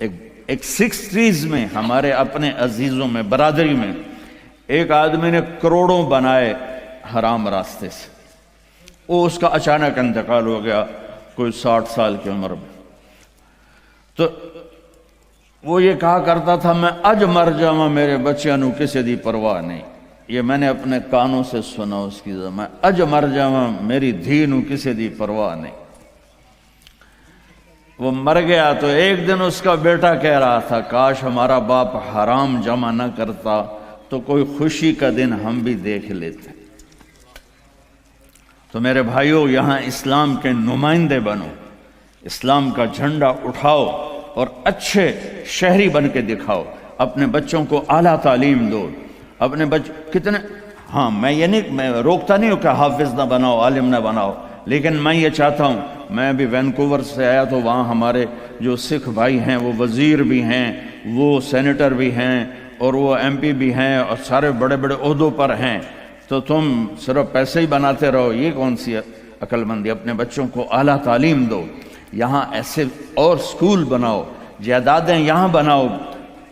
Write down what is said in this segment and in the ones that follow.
ایک 60s میں ہمارے اپنے عزیزوں میں برادری میں ایک آدمی نے کروڑوں بنائے حرام راستے سے، وہ اس کا اچانک انتقال ہو گیا کوئی 60 سال کی عمر میں۔ تو وہ یہ کہا کرتا تھا میں اج مر جاواں میرے بچیاں نو کسی دی پرواہ نہیں، یہ میں نے اپنے کانوں سے سنا اس کی، میں اج مر جاواں میری دھی نو کسی دی پرواہ نہیں۔ وہ مر گیا تو ایک دن اس کا بیٹا کہہ رہا تھا کاش ہمارا باپ حرام جمع نہ کرتا تو کوئی خوشی کا دن ہم بھی دیکھ لیتے۔ تو میرے بھائیوں، یہاں اسلام کے نمائندے بنو، اسلام کا جھنڈا اٹھاؤ اور اچھے شہری بن کے دکھاؤ، اپنے بچوں کو اعلیٰ تعلیم دو، اپنے کتنے، ہاں میں یہ نہیں، میں روکتا نہیں ہوں کہ حافظ نہ بناؤ، عالم نہ بناؤ، لیکن میں یہ چاہتا ہوں، میں ابھی وینکوور سے آیا تو وہاں ہمارے جو سکھ بھائی ہیں وہ وزیر بھی ہیں، وہ سینیٹر بھی ہیں، اور وہ ایم پی بھی ہیں، اور سارے بڑے بڑے عہدوں پر ہیں، تو تم صرف پیسے ہی بناتے رہو، یہ کون سی عقل مندی؟ اپنے بچوں کو اعلیٰ تعلیم دو، یہاں ایسے اور سکول بناؤ، جائیدادیں یہاں بناؤ،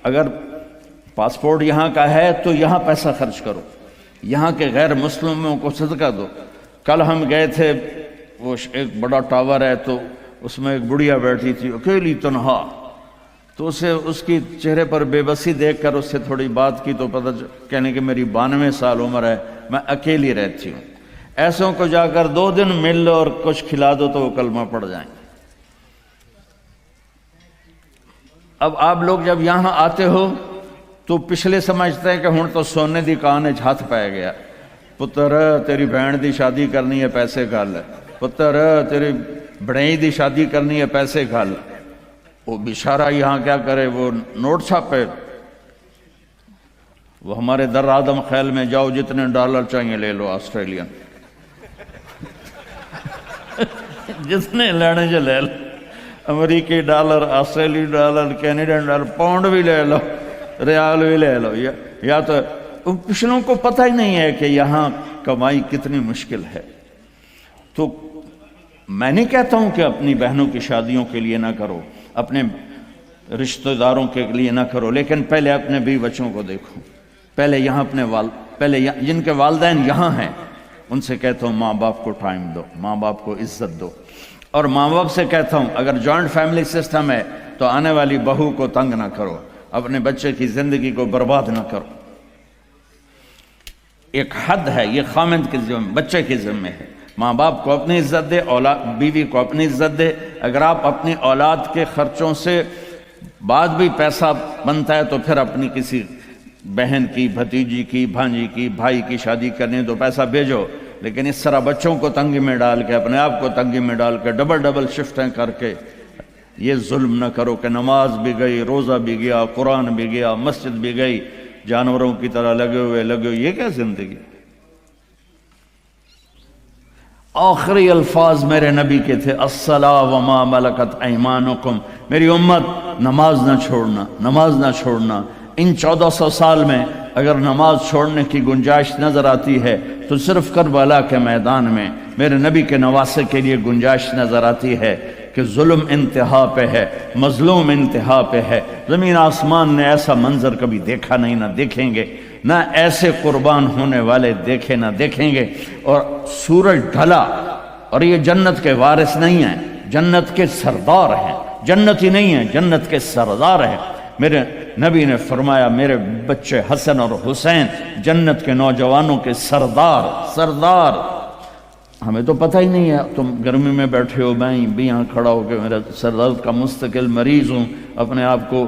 اگر پاسپورٹ یہاں کا ہے تو یہاں پیسہ خرچ کرو، یہاں کے غیر مسلموں کو صدقہ دو۔ کل ہم گئے تھے، وہ ایک بڑا ٹاور ہے تو اس میں ایک بڑھیا بیٹھی تھی اکیلی تنہا، تو اسے اس کی چہرے پر بے بسی دیکھ کر اس سے تھوڑی بات کی تو پتہ کہنے کہ میری 92 سال عمر ہے، میں اکیلی رہتی ہوں۔ ایسوں کو جا کر 2 دن مل لو اور کچھ کھلا دو تو وہ کلمہ پڑھ جائیں۔ اب آپ لوگ جب یہاں آتے ہو تو پچھلے سمجھتے ہیں کہ ہن تو سونے دی کان وچ ہاتھ پے گیا، پتر تیری بہن دی شادی کرنی ہے پیسے گھل، پتر تیری بڑائی دی شادی کرنی ہے پیسے گھل۔ وہ بیچارہ یہاں کیا کرے، وہ نوٹ چھاپے، وہ ہمارے در آدم خیل میں جاؤ، جتنے ڈالر چاہیے لے لو آسٹریلین، جتنے لینے جو لے لو، امریکی ڈالر، آسٹریلی ڈالر، کینیڈین ڈالر، پاؤنڈ بھی لے لو، ریال بھی لے لو، یا تو پچھلوں کو پتہ ہی نہیں ہے کہ یہاں کمائی کتنی مشکل ہے۔ تو میں نہیں کہتا ہوں کہ اپنی بہنوں کی شادیوں کے لیے نہ کرو، اپنے رشتہ داروں کے لیے نہ کرو، لیکن پہلے اپنے بیوی بچوں کو دیکھو، پہلے یہاں اپنے پہلے جن کے والدین یہاں ہیں ان سے کہتا ہوں ماں باپ کو ٹائم دو، ماں باپ کو عزت دو، اور ماں باپ سے کہتا ہوں اگر جوائنٹ فیملی سسٹم ہے تو آنے والی بہو کو تنگ نہ کرو، اپنے بچے کی زندگی کو برباد نہ کرو۔ ایک حد ہے، یہ خامند کے ذمہ، بچے کے ذمہ ہے، ماں باپ کو اپنی عزت دے، بیوی کو اپنی عزت دے۔ اگر آپ اپنی اولاد کے خرچوں سے بعد بھی پیسہ بنتا ہے تو پھر اپنی کسی بہن کی، بھتیجی کی، بھانجی کی، بھائی کی شادی کرنی تو پیسہ بھیجو، لیکن اس طرح بچوں کو تنگی میں ڈال کے، اپنے آپ کو تنگی میں ڈال کے، ڈبل شفٹیں کر کے یہ ظلم نہ کرو کہ نماز بھی گئی، روزہ بھی گیا، قرآن بھی گیا، مسجد بھی گئی، جانوروں کی طرح لگے ہوئے، یہ کیا زندگی؟ آخری الفاظ میرے نبی کے تھے الصلاۃ وما ملکت ایمانکم، میری امت نماز نہ چھوڑنا، نماز نہ چھوڑنا۔ ان 1400 سال میں اگر نماز چھوڑنے کی گنجائش نظر آتی ہے تو صرف کربلا کے میدان میں میرے نبی کے نواسے کے لیے گنجائش نظر آتی ہے کہ ظلم انتہا پہ ہے، مظلوم انتہا پہ ہے۔ زمین آسمان نے ایسا منظر کبھی دیکھا نہیں، نہ دیکھیں گے، نہ ایسے قربان ہونے والے دیکھے نہ دیکھیں گے۔ اور سورج ڈھلا اور یہ جنت کے وارث نہیں ہیں، جنت کے سردار ہیں، جنت ہی نہیں ہیں، جنت کے سردار ہیں۔ میرے نبی نے فرمایا میرے بچے حسن اور حسین جنت کے نوجوانوں کے سردار۔ ہمیں تو پتہ ہی نہیں ہے، تم گرمی میں بیٹھے ہو، میں بھی یہاں کھڑا ہو کہ میرا سر درد کا مستقل مریض ہوں، اپنے آپ کو،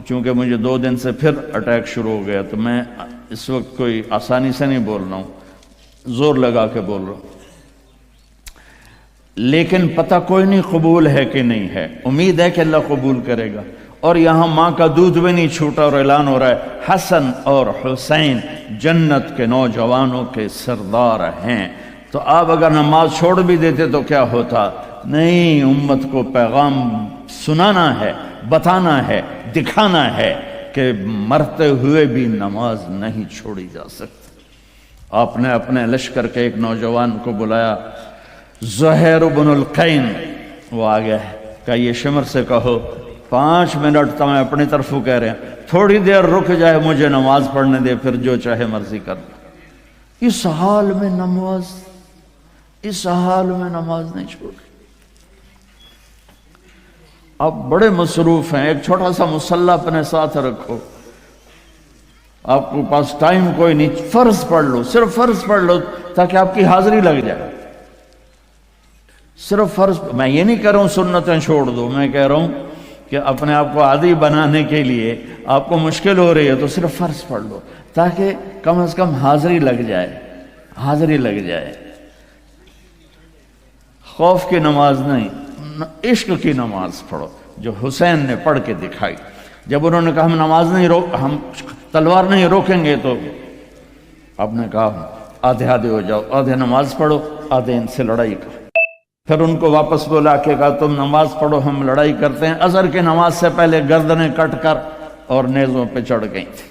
چونکہ مجھے 2 دن سے پھر اٹیک شروع ہو گیا، تو میں اس وقت کوئی آسانی سے نہیں بول رہا ہوں، زور لگا کے بول رہا ہوں، لیکن پتہ کوئی نہیں قبول ہے کہ نہیں ہے، امید ہے کہ اللہ قبول کرے گا۔ اور یہاں ماں کا دودھ بھی نہیں چھوٹا اور اعلان ہو رہا ہے حسن اور حسین جنت کے نوجوانوں کے سردار ہیں۔ تو آپ اگر نماز چھوڑ بھی دیتے تو کیا ہوتا؟ نہیں، امت کو پیغام سنانا ہے، بتانا ہے، دکھانا ہے کہ مرتے ہوئے بھی نماز نہیں چھوڑی جا سکتی۔ آپ نے اپنے لشکر کے ایک نوجوان کو بلایا، زہیر بن القین، وہ آ گیا ہے، کہ یہ شمر سے کہو 5 منٹ تو میں اپنی طرف کہہ رہے ہیں، تھوڑی دیر رک جائے مجھے نماز پڑھنے دے، پھر جو چاہے مرضی کر لے۔ اس حال میں نماز نہیں چھوڑ۔ آپ بڑے مصروف ہیں، ایک چھوٹا سا مصلی اپنے ساتھ رکھو، آپ کے پاس ٹائم کوئی نہیں، فرض پڑھ لو، صرف فرض پڑھ لو تاکہ آپ کی حاضری لگ جائے۔ صرف فرض، میں یہ نہیں کہہ رہا ہوں سنتیں چھوڑ دو، میں کہہ رہا ہوں کہ اپنے آپ کو عادی بنانے کے لیے آپ کو مشکل ہو رہی ہے تو صرف فرض پڑھ لو تاکہ کم از کم حاضری لگ جائے۔ خوف کی نماز نہیں، عشق کی نماز پڑھو جو حسین نے پڑھ کے دکھائی۔ جب انہوں نے کہا ہم تلوار نہیں روکیں گے، تو آپ نے کہا آدھے ہو جاؤ، آدھے نماز پڑھو، آدھے ان سے لڑائی کرو۔ پھر ان کو واپس بلا کے کہا تم نماز پڑھو، ہم لڑائی کرتے ہیں۔ عصر کی نماز سے پہلے گردنیں کٹ کر اور نیزوں پہ چڑھ گئی تھی۔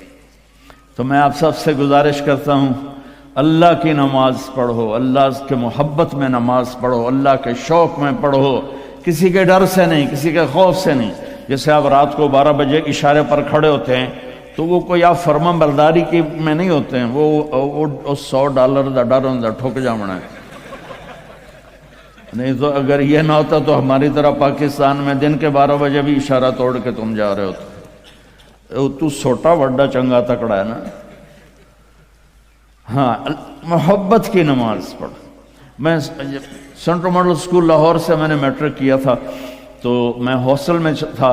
تو میں آپ سب سے گزارش کرتا ہوں، اللہ کی نماز پڑھو، اللہ کے محبت میں نماز پڑھو، اللہ کے شوق میں پڑھو، کسی کے ڈر سے نہیں، کسی کے خوف سے نہیں۔ جیسے آپ رات کو 12 بجے اشارے پر کھڑے ہوتے ہیں تو وہ کوئی آپ فرما برداری کی میں نہیں ہوتے ہیں، وہ $100 دا ڈر ہوں ٹھوک جامنا ہے۔ نہیں تو اگر یہ نہ ہوتا تو ہماری طرح پاکستان میں دن کے 12 بجے بھی اشارہ توڑ کے تم جا رہے ہوتے، تو سوٹا وڈا چنگا تکڑا ہے نا۔ ہاں، محبت کی نماز پڑھ۔ میں سینٹرل ماڈل اسکول لاہور سے میں نے میٹرک کیا تھا، تو میں ہاسٹل میں تھا،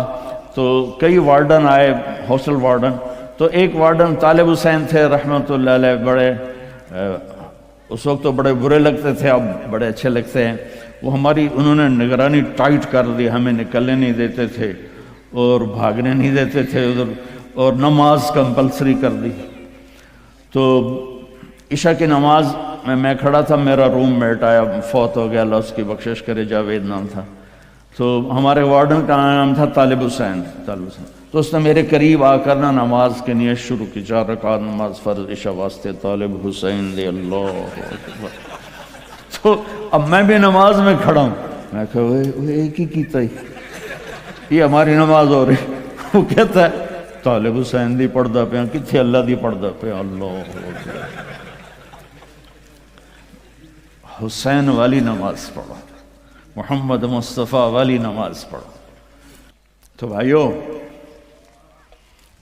تو کئی وارڈن آئے، ہاسٹل وارڈن۔ تو ایک وارڈن طالب حسین تھے رحمۃ اللہ علیہ، بڑے اس وقت تو بڑے برے لگتے تھے، اب بڑے اچھے لگتے ہیں۔ وہ انہوں نے نگرانی ٹائٹ کر دی، ہمیں نکلنے نہیں دیتے تھے اور بھاگنے نہیں دیتے تھے ادھر، اور نماز کمپلسری کر دی۔ تو عشاء کی نماز میں کھڑا تھا، میرا روم میٹ آیا، فوت ہو گیا، اللہ اس کی بخشش کرے، جاوید نام تھا۔ تو ہمارے وارڈن کا نام تھا طالب حسین۔ تو اس نے میرے قریب آ کر نماز کی نیت شروع کی، 4 رکعت نماز فرض عشاء واسطے طالب حسین دے اللہ اکبر۔ تو اب میں بھی نماز میں کھڑا ہوں، میں کہا وہ ایک ہی کیتا ہی، یہ ہماری نماز ہو رہی۔ وہ کہتا ہے طالب حسین دی پڑھدا پیا، کتھے اللہ دی پڑھدا پیا، اللہ اکبر۔ حسین والی نماز پڑھو، محمد مصطفیٰ والی نماز پڑھو۔ تو بھائیو،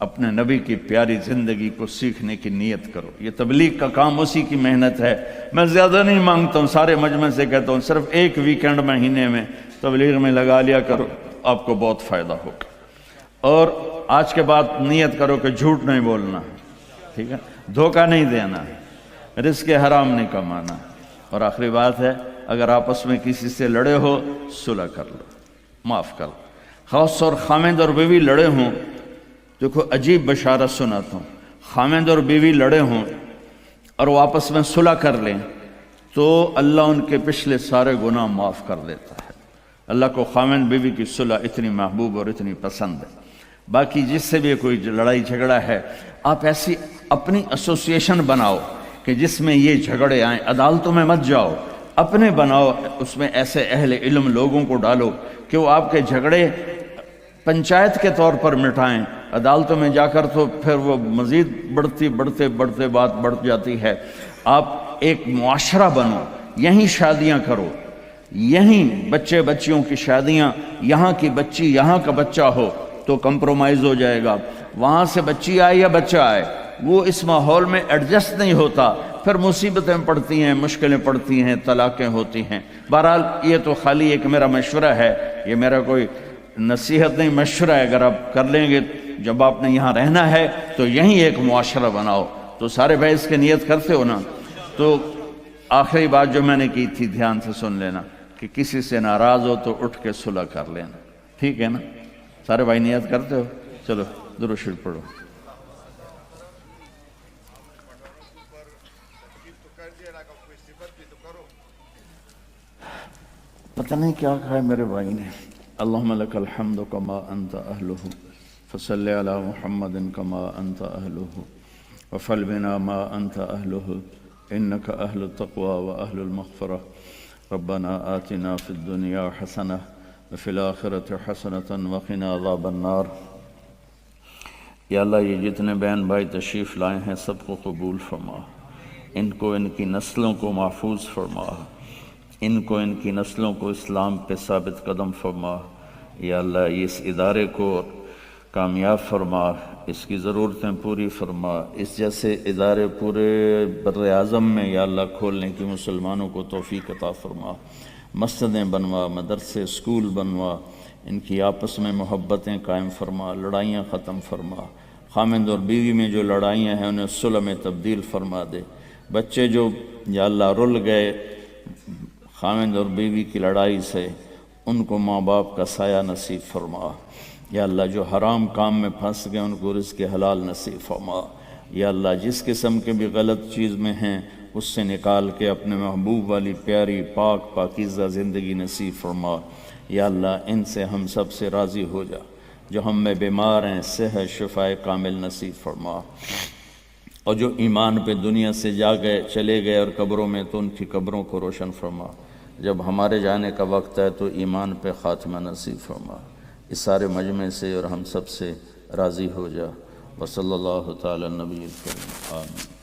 اپنے نبی کی پیاری زندگی کو سیکھنے کی نیت کرو۔ یہ تبلیغ کا کام اسی کی محنت ہے۔ میں زیادہ نہیں مانگتا ہوں، سارے مجمع سے کہتا ہوں صرف ایک ویکنڈ مہینے میں تبلیغ میں لگا لیا کرو، آپ کو بہت فائدہ ہوگا۔ اور آج کے بعد نیت کرو کہ جھوٹ نہیں بولنا، ٹھیک ہے، دھوکہ نہیں دینا، رزق حرام نہیں کمانا۔ اور آخری بات ہے، اگر آپس میں کسی سے لڑے ہو، صلح کر لو، معاف کر لو۔ خاص طور خامند اور بیوی لڑے ہوں، دیکھو عجیب بشارت سناتا ہوں، خامند اور بیوی لڑے ہوں اور وہ آپس میں صلح کر لیں تو اللہ ان کے پچھلے سارے گناہ معاف کر دیتا ہے۔ اللہ کو خامند بیوی کی صلح اتنی محبوب اور اتنی پسند ہے۔ باقی جس سے بھی کوئی لڑائی جھگڑا ہے، آپ ایسی اپنی ایسوسیشن بناؤ کہ جس میں یہ جھگڑے آئیں، عدالتوں میں مت جاؤ، اپنے بناؤ، اس میں ایسے اہل علم لوگوں کو ڈالو کہ وہ آپ کے جھگڑے پنچایت کے طور پر مٹائیں۔ عدالتوں میں جا کر تو پھر وہ مزید بڑھتے بات بڑھ جاتی ہے۔ آپ ایک معاشرہ بنو، یہیں شادیاں کرو، یہیں بچے بچیوں کی شادیاں، یہاں کی بچی یہاں کا بچہ ہو تو کمپرومائز ہو جائے گا۔ وہاں سے بچی آئے یا بچہ آئے، وہ اس ماحول میں ایڈجسٹ نہیں ہوتا، پھر مصیبتیں پڑتی ہیں، مشکلیں پڑتی ہیں، طلاقیں ہوتی ہیں۔ بہرحال یہ تو خالی ایک میرا مشورہ ہے، یہ میرا کوئی نصیحت نہیں، مشورہ ہے۔ اگر آپ کر لیں گے، جب آپ نے یہاں رہنا ہے تو یہیں ایک معاشرہ بناؤ۔ تو سارے بھائی اس کی نیت کرتے ہو نا؟ تو آخری بات جو میں نے کی تھی دھیان سے سن لینا کہ کسی سے ناراض ہو تو اٹھ کے صلح کر لینا، ٹھیک ہے نا؟ سارے بھائی نیت کرتے ہو؟ چلو درود شریف پڑھو۔ پتہ نہیں کیا کہا ہے میرے بھائی نے۔ اللہم لک الحمد کما انت اہلہ فصلی علی محمد کما انت اہلہ وفعل بنا ما انت اہلہ انک اہل التقوی و اہل المغفرہ ربنا آتنا فی الدنیا حسنہ وفی الآخرۃ حسنۃ وقنا عذاب النار۔ یا اللہ یہ جتنے بہن بھائی تشریف لائے ہیں سب کو قبول فرما، ان کو ان کی نسلوں کو محفوظ فرما، ان کو ان کی نسلوں کو اسلام پہ ثابت قدم فرما۔ یا اللہ اس ادارے کو کامیاب فرما، اس کی ضرورتیں پوری فرما، اس جیسے ادارے پورے بر اعظم میں یا اللہ کھولنے کی مسلمانوں کو توفیق عطا فرما۔ مسجدیں بنوا، مدرسے اسکول بنوا، ان کی آپس میں محبتیں قائم فرما، لڑائیاں ختم فرما، خامند اور بیوی میں جو لڑائیاں ہیں انہیں صلح میں تبدیل فرما دے۔ بچے جو یا اللہ رل گئے خامند اور بیوی کی لڑائی سے، ان کو ماں باپ کا سایہ نصیب فرما۔ یا اللہ جو حرام کام میں پھنس گئے ان کو رزق حلال نصیب فرما۔ یا اللہ جس قسم کے بھی غلط چیز میں ہیں اس سے نکال کے اپنے محبوب والی پیاری پاک پاکیزہ زندگی نصیب فرما۔ یا اللہ ان سے ہم سب سے راضی ہو جا، جو ہم میں بیمار ہیں صحت شفائے کامل نصیب فرما، اور جو ایمان پہ دنیا سے چلے گئے اور قبروں میں تو ان کی قبروں کو روشن فرما۔ جب ہمارے جانے کا وقت ہے تو ایمان پہ خاتمہ نصیب فرما۔ اس سارے مجمع سے اور ہم سب سے راضی ہو جا۔ وصلی اللہ تعالی نبی الکریم، آمین۔